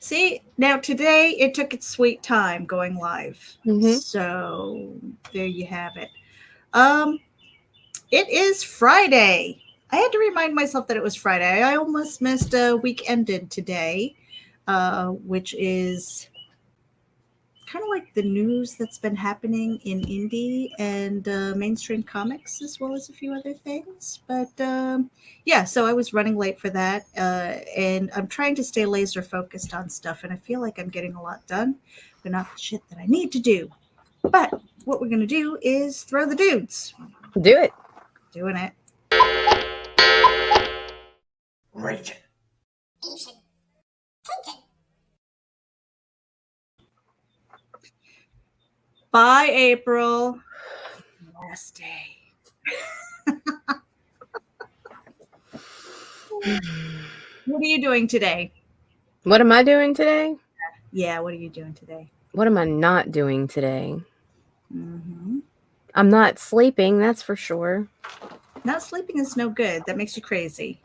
See, now today it took its sweet time going live. Mm-hmm. So there you have it. Um, it is Friday. I had to remind myself that it was Friday. I almost missed a week ended today, which is kind of like the news that's been happening in indie and mainstream comics, as well as a few other things. But yeah, so I was running late for that, and I'm trying to stay laser focused on stuff, and I feel like I'm getting a lot done, but not the shit that I need to do. But what we're gonna do is throw the dudes. Do it. Doing it. RAGIN. Bye, April. Last day. What are you doing today? What am I doing today? Yeah, what are you doing today? What am I not doing today? Mm-hmm. I'm not sleeping, that's for sure. Not sleeping is no good. That makes you crazy.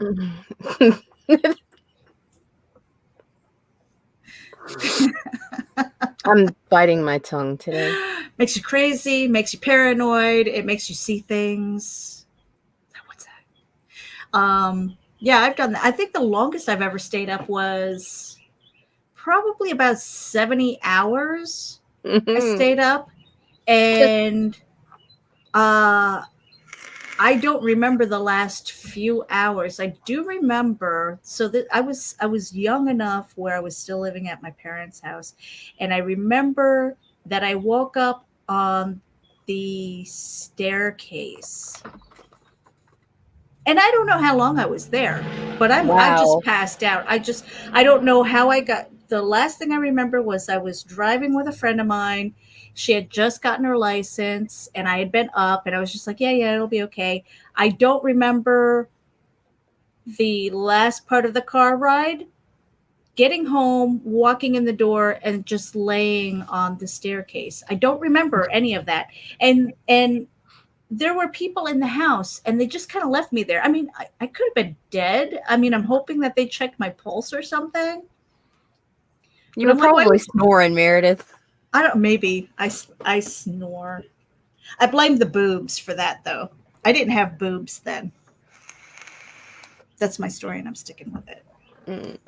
I'm biting my tongue today. Makes you crazy, makes you paranoid, it makes you see things. What's that? Yeah, I've done that. I think the longest I've ever stayed up was probably about 70 hours. I stayed up, and I don't remember the last few hours. I do remember, so that I was young enough where I was still living at my parents' house, and I remember that I woke up on the staircase. And I don't know how long I was there, but I just Wow. passed out. I don't know how I got. The last thing I remember was I was driving with a friend of mine. She had just gotten her license, and I had been up, and I was just like, yeah, it'll be okay. I don't remember the last part of the car ride. Getting home, walking in the door, and just laying on the staircase. I don't remember any of that. And there were people in the house, and they just kind of left me there. I mean, I could have been dead. I mean, I'm hoping that they checked my pulse or something. You But were I'm like, probably snoring, Meredith. I don't, maybe I snore. I blame the boobs for that, though. I didn't have boobs then. That's my story, and I'm sticking with it. Mm.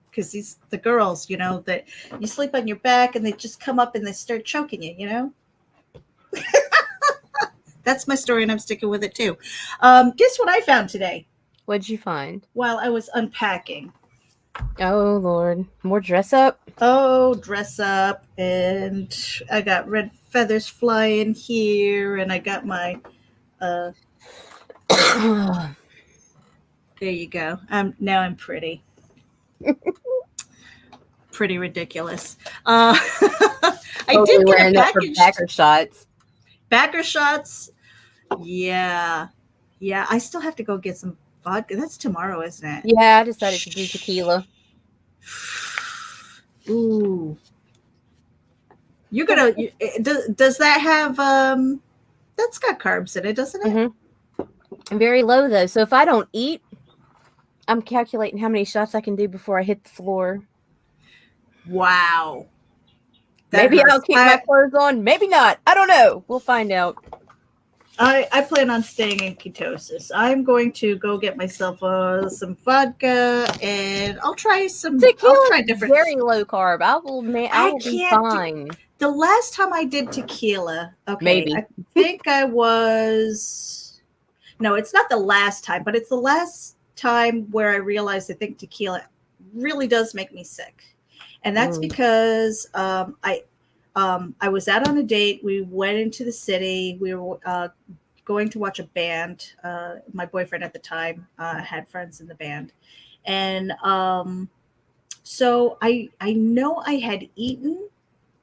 Because the girls, that you sleep on your back and they just come up and they start choking you. That's my story, and I'm sticking with it too. Guess what I found today What'd you find? while I was unpacking? Oh, Lord. More dress up? Oh, dress up, and I got red feathers flying here, and I got my. Uh, there you go. Now I'm pretty. Pretty ridiculous. I did Totally get a wearing that for packaged backer shots. backer shots. Yeah, yeah. I still have to go get some vodka. That's tomorrow, isn't it? Yeah, I decided to do tequila. Ooh, you gotta. Does that have? That's got carbs in it, doesn't it? Mm-hmm. Very low, though. So if I don't eat, I'm calculating how many shots I can do before I hit the floor. Wow. Maybe Hurts. I'll keep my clothes on. Maybe not. I don't know. We'll find out. I plan on staying in ketosis. I'm going to go get myself some vodka, and I'll try some. Tequila I'll try is different. very low carb. I will be can't fine. The last time I did tequila, okay, Maybe. I think I was. No, it's not the last time, but it's the last time where I realized I think tequila really does make me sick, and that's because I was out on a date. We went into the city. We were going to watch a band. My boyfriend at the time had friends in the band, and so I know I had eaten,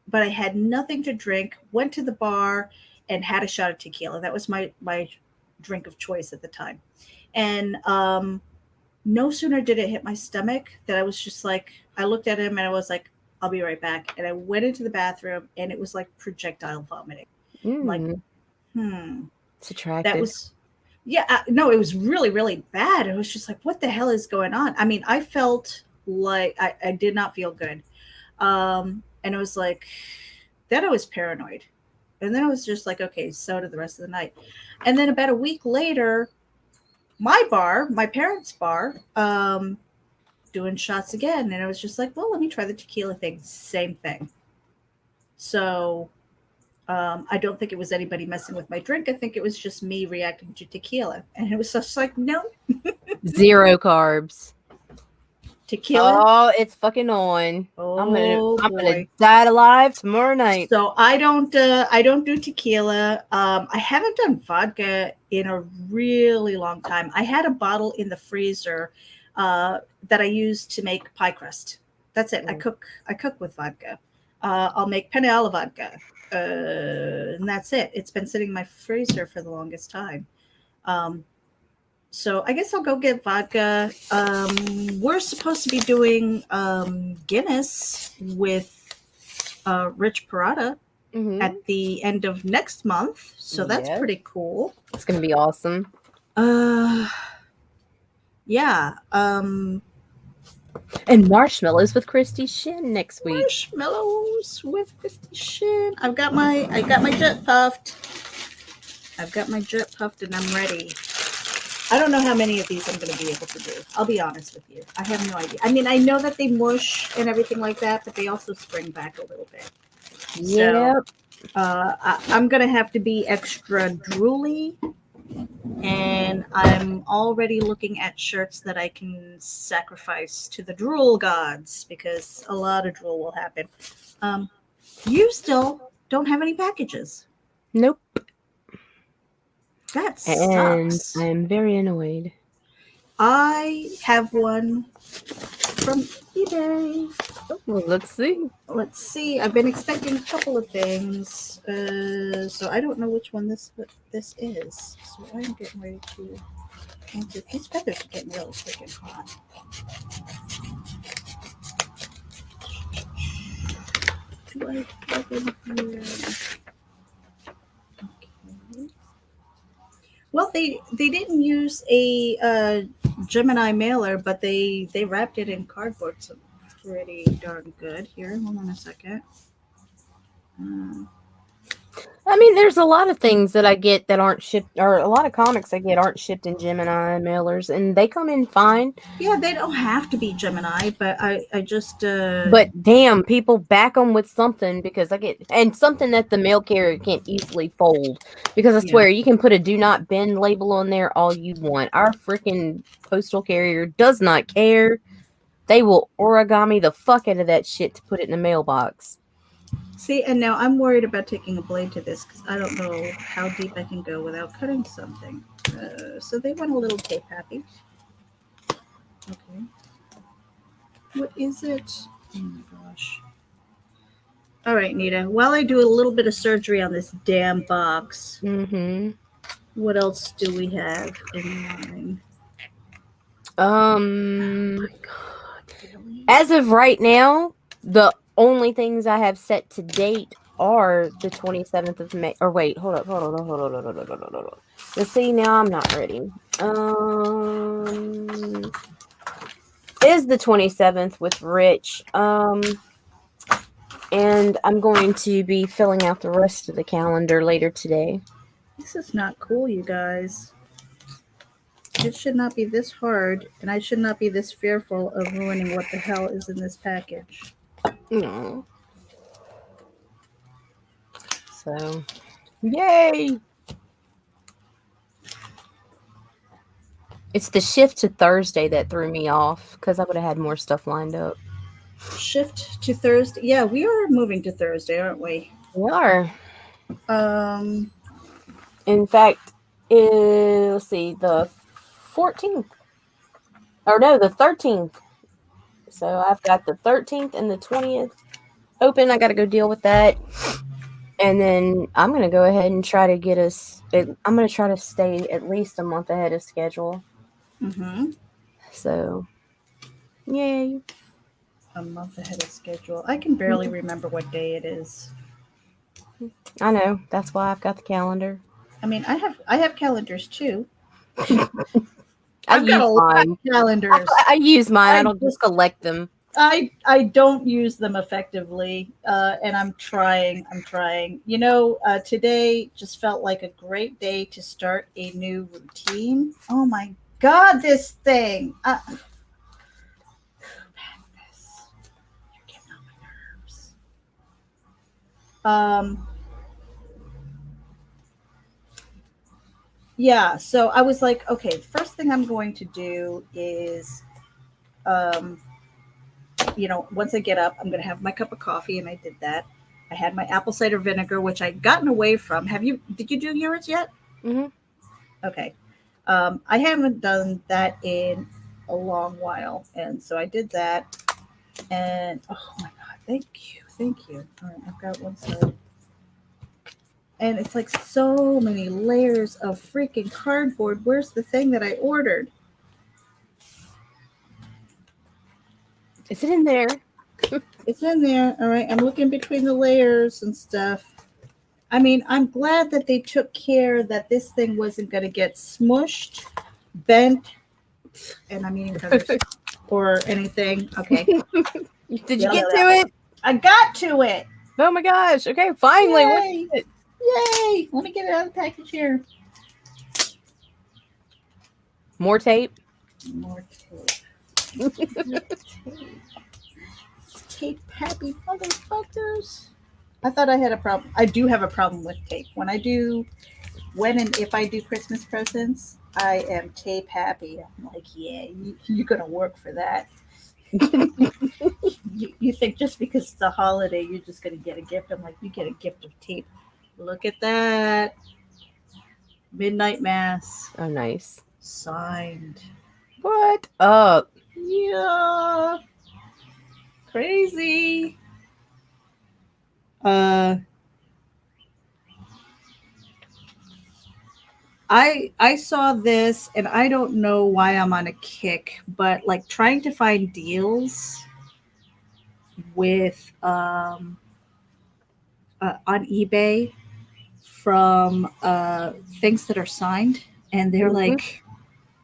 but I had nothing to drink. Went to the bar and had a shot of tequila. That was my drink of choice at the time, and no sooner did it hit my stomach that I was just like, I looked at him and I was like, I'll be right back. And I went into the bathroom, and it was like projectile vomiting. I'm like, It's attractive. that was, yeah, no, it was really, really bad. It was just like, what the hell is going on? I mean, I felt like I did not feel good. And it was like, then I was paranoid. And then I was just like, okay, so did the rest of the night. And then about a week later, my parents' bar, doing shots again. And I was just like, well, let me try the tequila thing. Same thing. So I don't think it was anybody messing with my drink. I think it was just me reacting to tequila. And it was just like, no, 0 carbs. tequila. Oh, it's fucking on. I'm gonna Boy. die alive tomorrow night. So I don't do tequila. I haven't done vodka in a really long time. I had a bottle in the freezer that I used to make pie crust. That's it. I cook with vodka. I'll make penne alla vodka, and that's it. It's been sitting in my freezer for the longest time. So I guess I'll go get vodka. We're supposed to be doing Guinness with Rich Parada at the end of next month. So that's pretty cool. It's going to be awesome. Yeah. And marshmallows with Christy Shin next week. Marshmallows with Christy Shin. I got my jet puffed. And I'm ready. I don't know how many of these I'm going to be able to do. I'll be honest with you. I have no idea. I mean, I know that they mush and everything like that, but they also spring back a little bit. Yep. So, I'm going to have to be extra drooly. And I'm already looking at shirts that I can sacrifice to the drool gods because a lot of drool will happen. You still don't have any packages. Nope. That sucks. And I'm very annoyed. I have one from eBay. Well, let's see. I've been expecting a couple of things, so I don't know which one this is. So I'm getting ready to. These feathers are getting really freaking hot. Do I plug in here? Okay. Well, they didn't use a Gemini mailer, but they wrapped it in cardboard, so pretty darn good. Here, hold on a second. I mean, there's a lot of things that I get that aren't shipped, or a lot of comics I get aren't shipped in Gemini mailers, and they come in fine. Yeah, they don't have to be Gemini, but I just. But damn, people back them with something because I get, and something that the mail carrier can't easily fold. Because I swear, you can put a do not bend label on there all you want. Our freaking postal carrier does not care. They will origami the fuck out of that shit to put it in the mailbox. See, and now I'm worried about taking a blade to this because I don't know how deep I can go without cutting something. So they want a little tape happy. Okay. What is it? Oh my gosh. All right, Nita. While I do a little bit of surgery on this damn box, what else do we have in line? Oh my God, really? As of right now, the only things I have set to date are the 27th of May. Or wait, hold on. Let's see, now I'm not ready. Is the 27th with Rich. And I'm going to be filling out the rest of the calendar later today. This is not cool, you guys. It should not be this hard, and I should not be this fearful of ruining what the hell is in this package. No. So, yay! It's the shift to Thursday that threw me off because I would have had more stuff lined up. Shift to Thursday? Yeah, we are moving to Thursday, aren't we? We are. In fact, let's see, the 14th. Or no, the 13th. So I've got the 13th and the 20th open. I got to go deal with that. And then I'm going to go ahead and try to get us, I'm going to try to stay at least a month ahead of schedule. So, yay. A month ahead of schedule. I can barely remember what day it is. I know. That's why I've got the calendar. I mean, I have calendars too. I've got a lot of calendars. I use mine. I don't just just collect them. I don't use them effectively, and I'm trying. Today just felt like a great day to start a new routine. Oh my god, this thing! You're getting on my nerves. Yeah. So I was like, okay, the first thing I'm going to do is, um, once I get up, I'm going to have my cup of coffee, and I did that. I had my apple cider vinegar, which I'd gotten away from. Did you do yours yet? Mm-hmm. Okay. I haven't done that in a long while. And so I did that. And oh my God, thank you. Thank you. All right, I've got one side. And it's like so many layers of freaking cardboard. Where's the thing that I ordered? Is it in there? It's in there. All right. I'm looking between the layers and stuff. I mean, I'm glad that they took care that this thing wasn't going to get smushed, bent, and I'm eating feathers or anything. Okay. Did you get to it? I got to it. Oh my gosh. Okay, finally. Yay. Yay. Let me get it out of the package here. More tape? More tape. Tape happy motherfuckers. I thought I had a problem. I do have a problem with tape. When and if I do Christmas presents, I am tape happy. I'm like, yeah, you're going to work for that. you think just because it's a holiday, you're just going to get a gift. I'm like, you get a gift of tape. Look at that. Midnight Mass. Oh, nice. Signed. What up? Yeah. Crazy. I saw this and I don't know why I'm on a kick, but like trying to find deals with on eBay from things that are signed, and they're like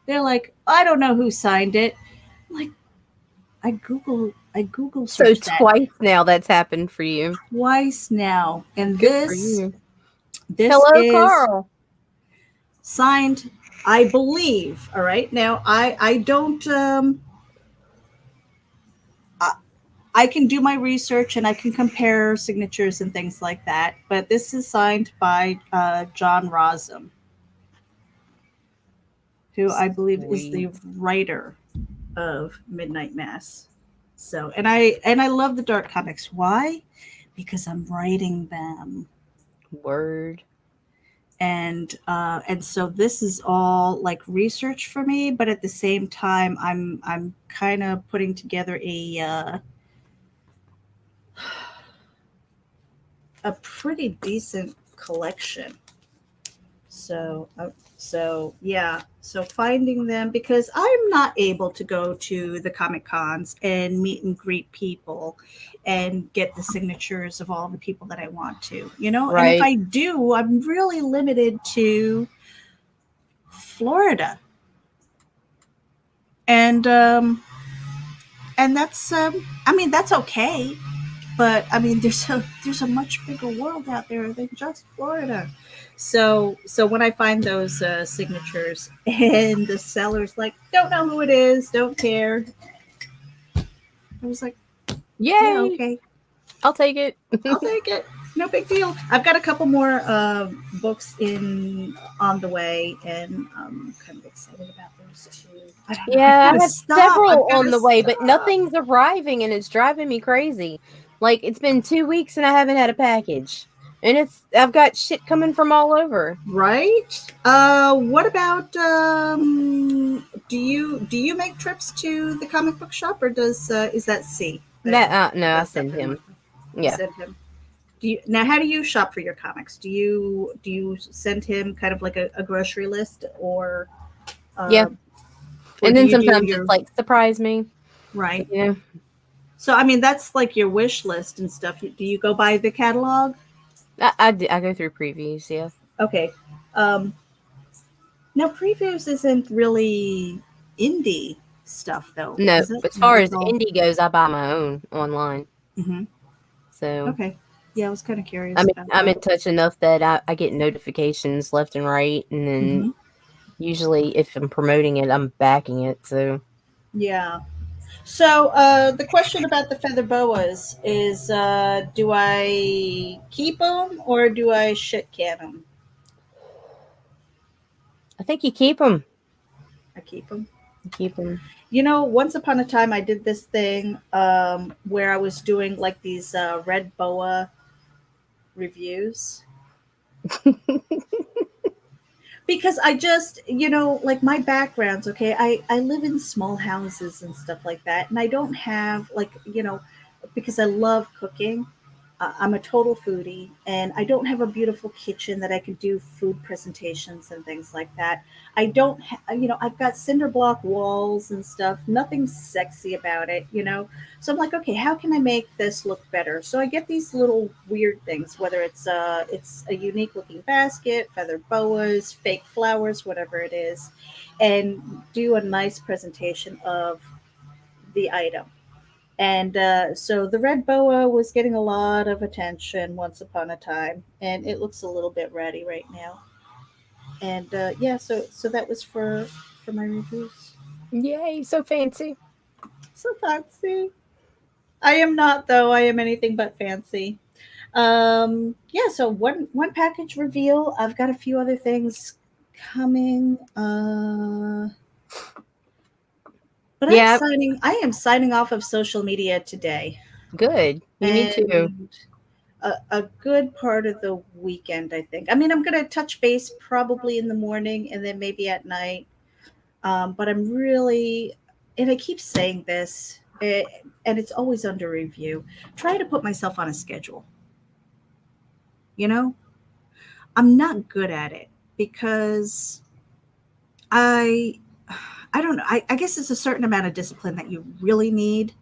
I don't know who signed it. I'm like I Google So searched that twice now that's happened for you. twice now, and Good for this you. this Hello, is Carl. signed, I believe. All right, now I don't I can do my research and I can compare signatures and things like that, but this is signed by John Rossum, who I believe is the writer of Midnight Mass. So, and I love the dark comics. Why? Because I'm writing them. Word. And so this is all like research for me, but at the same time, I'm kind of putting together a pretty decent collection. So yeah, so finding them, because I'm not able to go to the Comic Cons and meet and greet people and get the signatures of all the people that I want to, Right. And if I do, I'm really limited to Florida. And that's I mean, that's okay. But I mean, there's a much bigger world out there than just Florida. So when I find those signatures and the seller's like, don't know who it is, don't care, I was like, yay! Yeah, okay, I'll take it. I'll take it. No big deal. I've got a couple more books on the way, and I'm kind of excited about those too. Yeah, I have several on the way, but nothing's arriving, and it's driving me crazy. Like, it's been 2 weeks and I haven't had a package. And I've got shit coming from all over. Right? What about do you make trips to the comic book shop, or is that C? No, I send him. Yeah. Send him. How do you shop for your comics? Do you send him kind of like a grocery list, or yeah? And then sometimes it's like, surprise me. Right. Yeah. So, I mean, that's like your wish list and stuff. Do you go by the catalog? I go through previews, yeah. Okay. Now, previews isn't really indie stuff though, No, is it? as No, far it's as all. indie goes, I buy my own online. Hmm. So Okay. Yeah, I was kind of curious about I'm that. in touch enough that I get notifications left and right, and then Hmm. usually if I'm promoting it, I'm backing it. So Yeah. So the question about the feather boas is, do I keep them or do I shit can them? I think you keep them. I keep them. You keep them. You know, once upon a time, I did this thing where I was doing like these red boa reviews because I just, like my backgrounds, okay, I live in small houses and stuff like that, and I don't have like, because I love cooking. I'm a total foodie, and I don't have a beautiful kitchen that I can do food presentations and things like that. I don't, I've got cinder block walls and stuff. Nothing sexy about it, So I'm like, okay, how can I make this look better? So I get these little weird things, whether it's a unique looking basket, feather boas, fake flowers, whatever it is, and do a nice presentation of the item. And so the red boa was getting a lot of attention once upon a time, and it looks a little bit ratty right now. And yeah, so that was for my reviews. Yay, so fancy. So fancy. I am not though. I am anything but fancy. Yeah. So one package reveal. I've got a few other things coming. But Yeah, I am signing off of social media today, good. You need to. and a good part of the weekend, I think. I mean, I'm going to touch base probably in the morning and then maybe at night. But I'm really, and I keep saying this, and it's always under review. Try to put myself on a schedule. You know, I'm not good at it because I, I don't know. I guess it's a certain amount of discipline that you really need,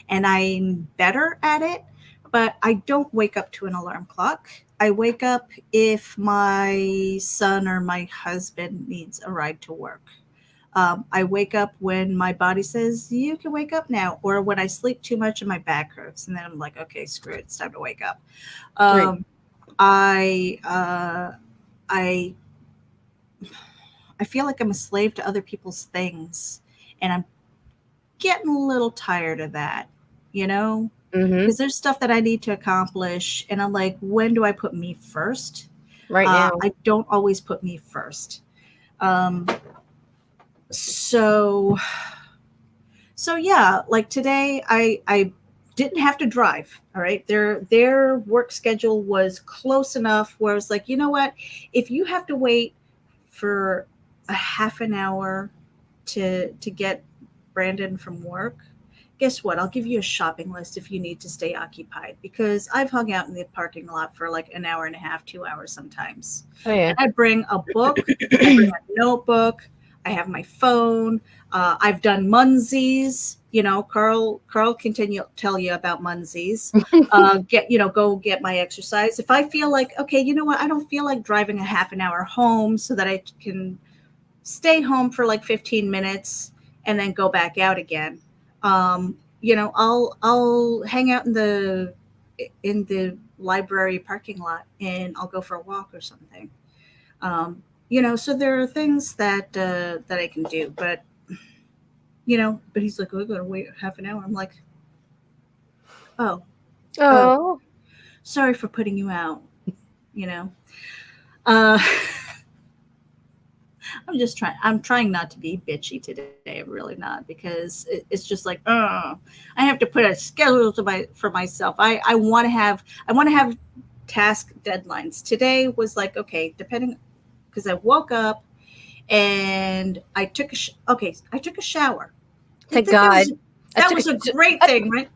and I'm better at it, but I don't wake up to an alarm clock. I wake up if my son or my husband needs a ride to work. I wake up when my body says, you can wake up now, or when I sleep too much and my back hurts. And then I'm like, okay, screw it. It's time to wake up. Right. Um, I, I, I feel like I'm a slave to other people's things. And I'm getting a little tired of that, you know? Mm-hmm. Because there's stuff that I need to accomplish. And I'm like, when do I put me first? Right now. I don't always put me first. Um, so, so yeah, like today, I didn't have to drive. All right, their work schedule was close enough where I was like, you know what, if you have to wait for a half an hour to get Brandon from work, guess what? I'll give you a shopping list if you need to stay occupied because I've hung out in the parking lot for like an hour and a half, 2 hours sometimes. Oh yeah. And I bring a book, I bring a notebook, I have my phone. I've done Munsies. Carl can tell you about Munsies. Go get my exercise. If I feel like, okay, you know what, I don't feel like driving a half an hour home so that I can stay home for like 15 minutes and then go back out again. I'll hang out in the library parking lot and I'll go for a walk or something. So there are things that I can do, but he's like, oh, I gotta wait half an hour. I'm like, oh, oh, Oh. sorry for putting you out. You know, uh, I'm trying not to be bitchy today. I'm really not because it's just like, I have to put a schedule for myself. I want to have task deadlines. Today was like, okay, depending because I woke up and I took a shower. Thank That God. was I that took was a a great thing, right?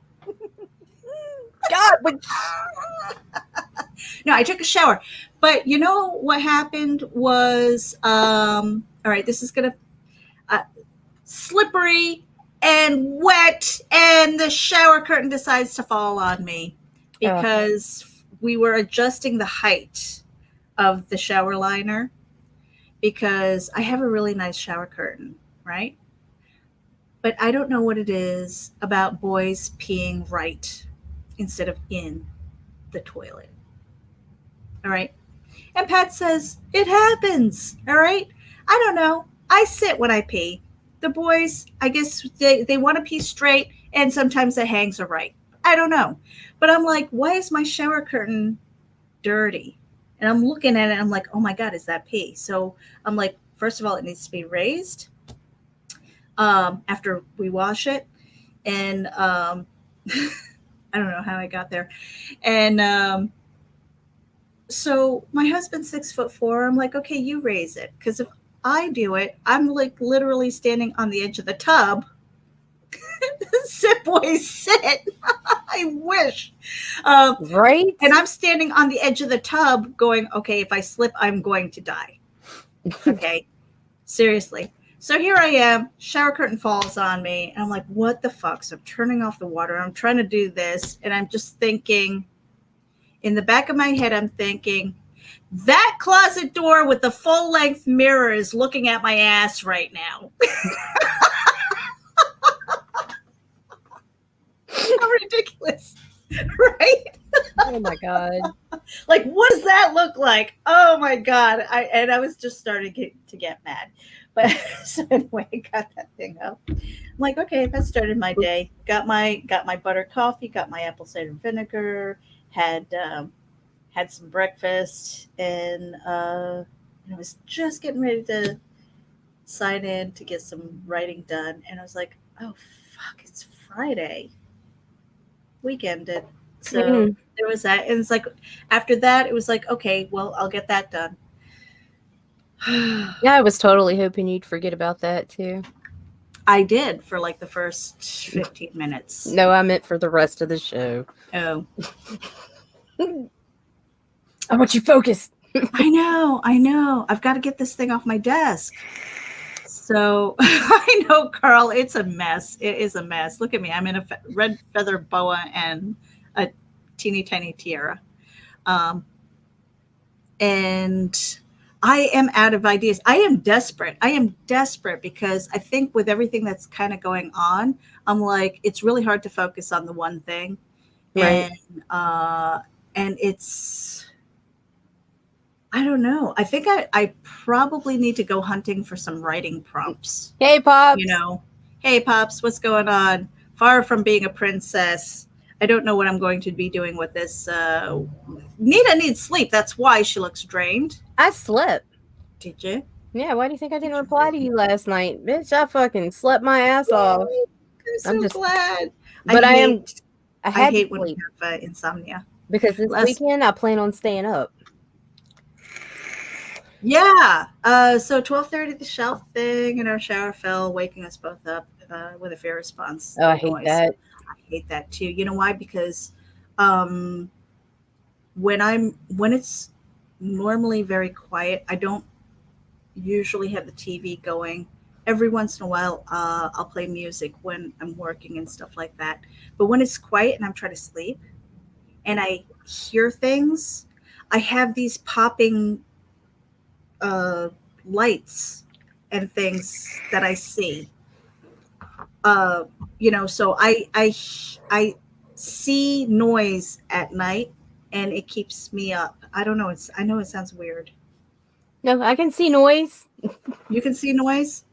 God. But No, I took a shower. But you know what happened was, all right, this is gonna uh, slippery and wet, and the shower curtain decides to fall on me oh, because we were adjusting the height of the shower liner because I have a really nice shower curtain, right? But I don't know what it is about boys peeing right instead of in the toilet. All right. And Pat says, it happens. All right. I don't know. I sit when I pee. The boys, I guess they want to pee straight, and sometimes the hangs are right. I don't know. But I'm like, why is my shower curtain dirty? And I'm looking at it, and I'm like, oh my God, is that pee? So I'm like, first of all, it needs to be raised after we wash it. And I don't know how I got there. And so my husband's 6'4". I'm like, okay, you raise it. Because if I do it, I'm like literally standing on the edge of the tub. Sit, boys, sit. I wish. Right? And I'm standing on the edge of the tub going, okay, if I slip, I'm going to die. Okay. Seriously. So here I am, shower curtain falls on me, and I'm like, what the fuck? So I'm turning off the water. I'm trying to do this, and I'm just thinking, in the back of my head, I'm thinking, that closet door with the full length mirror is looking at my ass right now. How ridiculous, right? Oh my God. Like, what does that look like? Oh my God. I was just starting to get mad. But so anyway, I got that thing up. I'm like, okay, that started my day. Got my butter coffee, got my apple cider vinegar, had some breakfast, and I was just getting ready to sign in to get some writing done, and I was like, oh fuck, it's Friday. Weekended. So Mm. there was that. And it's like after that it was like, okay, well, I'll get that done. Yeah, I was totally hoping you'd forget about that too. I did for like the first 15 minutes. No, I meant for the rest of the show. Oh. I want you focused. I know. I've got to get this thing off my desk. So I know, Carl, it's a mess. It is a mess. Look at me. I'm in a red feather boa and a teeny tiny tiara. And I am out of ideas. I am desperate. Because I think with everything that's kind of going on, I'm like, it's really hard to focus on the one thing. Right. And it's, I don't know. I think I probably need to go hunting for some writing prompts. Hey, Pops. You know, hey, Pops, what's going on? Far from being a princess, I don't know what I'm going to be doing with this. Nita needs sleep. That's why she looks drained. I slept. Did you? Yeah, why do you think I didn't reply to you last night? Bitch, I fucking slept my ass off. I'm so glad. But I hate when we have insomnia. Because this weekend I plan on staying up. Yeah. So 12:30, the shelf thing, and our shower fell, waking us both up with a fear response. Oh, I hate that. I hate that too. You know why? Because when it's normally very quiet, I don't usually have the TV going. Every once in a while, I'll play music when I'm working and stuff like that. But when it's quiet and I'm trying to sleep and I hear things, I have these popping lights and things that I see. So I see noise at night, and it keeps me up. I don't know. I know it sounds weird. No, I can see noise. You can see noise,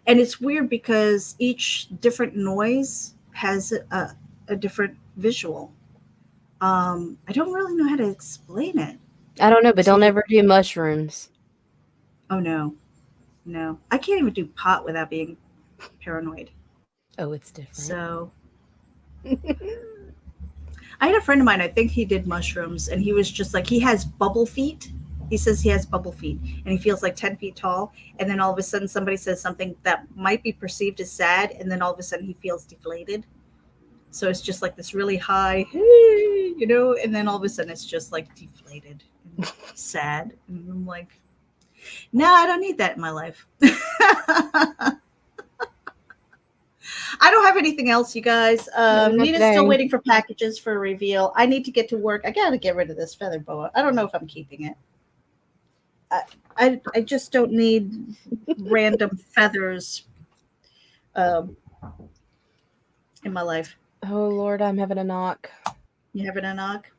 and it's weird because each different noise has a different visual. I don't really know how to explain it. I don't know, but don't ever do mushrooms. Oh no, I can't even do pot without being paranoid. Oh, it's different. So I had a friend of mine, I think he did mushrooms, and he was just like, he has bubble feet. He says he has bubble feet, and he feels like 10 feet tall. And then all of a sudden somebody says something that might be perceived as sad, and then all of a sudden he feels deflated. So it's just like this really high, hey, and then all of a sudden it's just like deflated and sad. And I'm like, no, I don't need that in my life. I don't have anything else, you guys. Nina's still waiting for packages for a reveal. I need to get to work. I got to get rid of this feather boa. I don't know if I'm keeping it. I just don't need random feathers in my life. Oh Lord, I'm having a knock. You having a knock?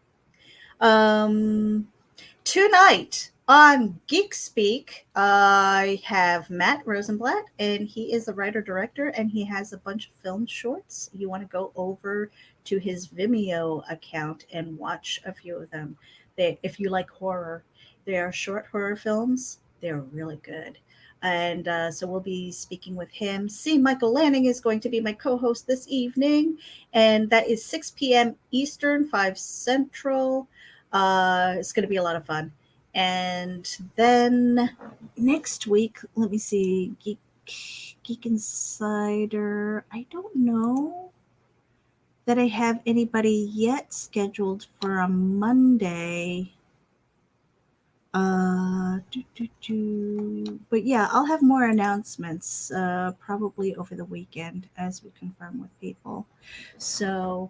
Tonight on Geek Speak, I have Matt Rosenblatt, and he is a writer director, and he has a bunch of film shorts. You want to go over to his Vimeo account and watch a few of them. If you like horror, they are short horror films. They're really good. And so we'll be speaking with him. C. Michael Lanning is going to be my co host this evening, and that is 6 p.m. Eastern, 5 Central. It's going to be a lot of fun. And then next week, let me see, Geek Insider. I don't know that I have anybody yet scheduled for a Monday. But yeah, I'll have more announcements probably over the weekend as we confirm with people. So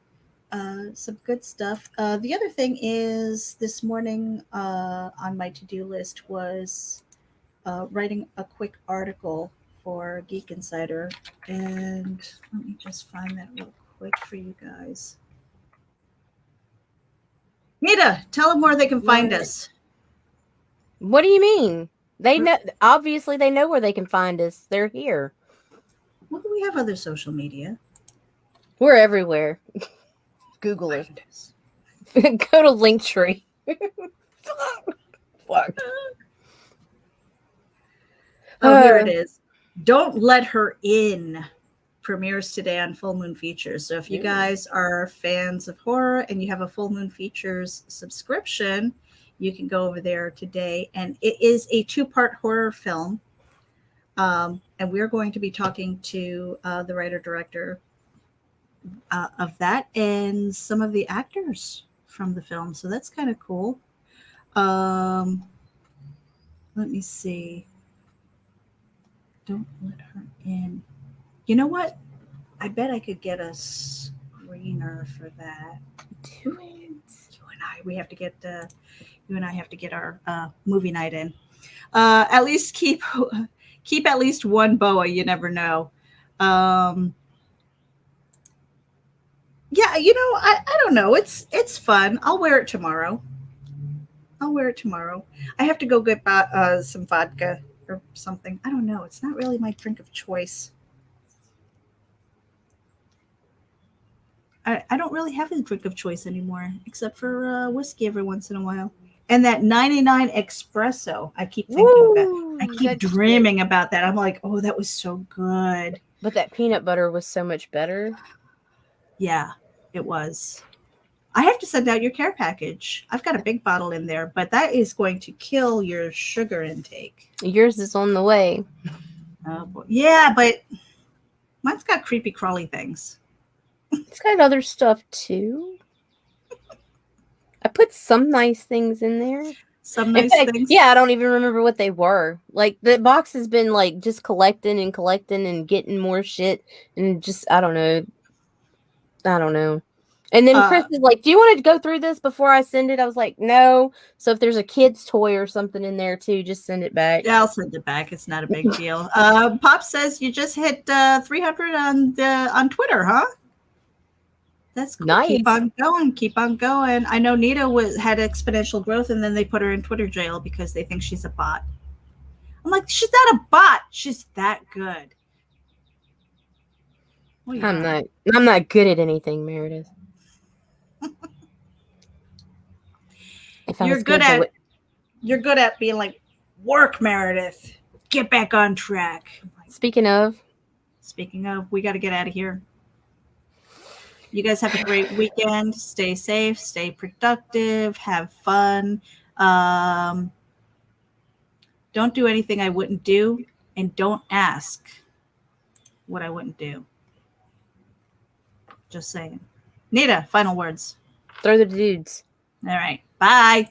some good stuff. The other thing is this morning on my to-do list was writing a quick article for Geek Insider, and let me just find that real quick for you guys. Nita, tell them where they can find us. What do you mean? They know. Obviously, they know where they can find us. They're here. Well, we have other social media. We're everywhere. Google us. Go to Linktree. Fuck. Oh, here it is. Don't Let Her In premieres today on Full Moon Features. So if you guys are fans of horror and you have a Full Moon Features subscription, you can go over there today. And it is a 2-part horror film. And we're going to be talking to the writer-director of that and some of the actors from the film. So that's kind of cool. Let me see. Don't Let Her In. You know what? I bet I could get a screener for that. Do it. We have to get you and I have to get our movie night in. At least keep at least one boa. You never know. Yeah, I don't know. It's fun. I'll wear it tomorrow. I have to go get some vodka or something. I don't know. It's not really my drink of choice. I don't really have a drink of choice anymore, except for whiskey every once in a while. And that 99 espresso, I keep thinking about. I keep dreaming about that. I'm like, oh, that was so good. But that peanut butter was so much better. Yeah, it was. I have to send out your care package. I've got a big bottle in there, but that is going to kill your sugar intake. Yours is on the way. Oh, boy. Yeah, but mine's got creepy crawly things. It's got other stuff too. I put some nice things in there. Some nice things? Yeah, I don't even remember what they were. Like, the box has been, like, just collecting and getting more shit. And just, I don't know. And then Chris is like, do you want to go through this before I send it? I was like, no. So if there's a kid's toy or something in there, too, just send it back. Yeah, I'll send it back. It's not a big deal. Pop says you just hit 300 on Twitter, huh? That's cool. Nice. Keep on going. I know Nita had exponential growth, and then they put her in Twitter jail because they think she's a bot. I'm like, she's not a bot. She's that good. Well, I'm not good at anything, Meredith. You're good at being like, work, Meredith. Get back on track. Speaking of, we got to get out of here. You guys have a great weekend. Stay safe, stay productive, have fun. Don't do anything I wouldn't do, and don't ask what I wouldn't do. Just saying. Nita, final words. Throw the dudes. All right. Bye.